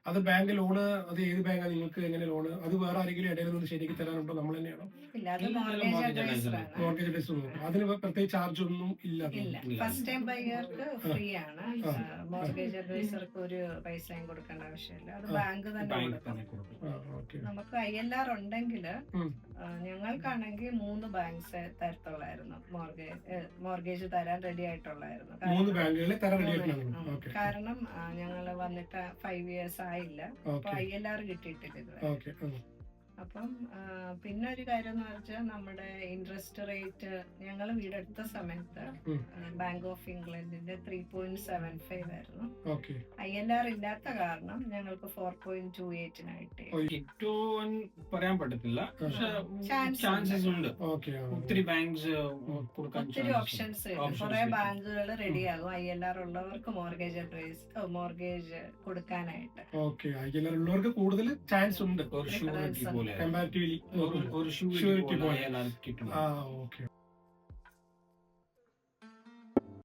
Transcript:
അത് bank loan, അത് ഏത് ബാങ്കാണ്, നിങ്ങൾക്ക് എങ്ങനെ ലോണ്, അത് വേറെ ആരെങ്കിലും ഇടയിൽ നിന്ന് ശരിയാക്കി തരാനുണ്ടോ, നമ്മൾ തന്നെയാണോ? ഇല്ല, അത് മോർഗേജ് അഡ്വൈസറാണ്. മോർഗേജ് അഡ്വൈസർ അതിന് പ്രത്യേകിച്ച് ചാർജ് ഒന്നും ഇല്ല. ഇല്ല, ഫസ്റ്റ് ടൈം ബയ്യർക്ക് ഫ്രീ ആണ്. മോർഗേജ് അഡ്വൈസർക്ക് ഒരു പൈസയും കൊടുക്കേണ്ട ആവശ്യമില്ല, അത് ബാങ്ക് തന്നെ കൊടുക്കും. നമുക്ക് ILR ഉണ്ടെങ്കിൽ ഞങ്ങൾക്കാണെങ്കിൽ 3 ബാങ്ക്സ് തരത്തുള്ളായിരുന്നു, മോർഗേജ് തരാൻ റെഡി ആയിട്ടുള്ളായിരുന്നു. 3 ബാങ്കുകളെ തരാൻ റെഡി ആയിട്ടുള്ളൂ. കാരണം ഞങ്ങള് വന്നിട്ട് 5 years ആയില്ല, അപ്പൊ ILR കിട്ടിയിട്ടില്ല ഇതുവരെ. അപ്പം പിന്നെ ഒരു കാര്യം എന്ന് വെച്ചാൽ നമ്മുടെ ഇൻട്രസ്റ്റ് റേറ്റ്, ഞങ്ങൾ വീടെടുത്ത സമയത്ത് ബാങ്ക് ഓഫ് ഇംഗ്ലണ്ടിന്റെ 3.75 ആയിരുന്നു. ILR ഇല്ലാത്ത കാരണം ഞങ്ങൾക്ക് 4.28 ഏറ്റവും പറയാൻ പറ്റത്തില്ല, ചാൻസസ് ഉണ്ട്. ഒത്തിരി ബാങ്ക്സ് ഒത്തിരി ഓപ്ഷൻസ്, കുറെ ബാങ്കുകൾ റെഡിയാകും ILR ഉള്ളവർക്ക് മോർഗേജ് കൊടുക്കാനായിട്ട്. ILR ഉള്ളവർക്ക് കൂടുതൽ ചാൻസ് ഉണ്ട് ഒരു ഷൂറിറ്റി പോലെ. കമ്പാരിറ്റീവ്ലി. ഒരു ഷൂറിറ്റി പോലെ കിട്ടും. ഓക്കെ.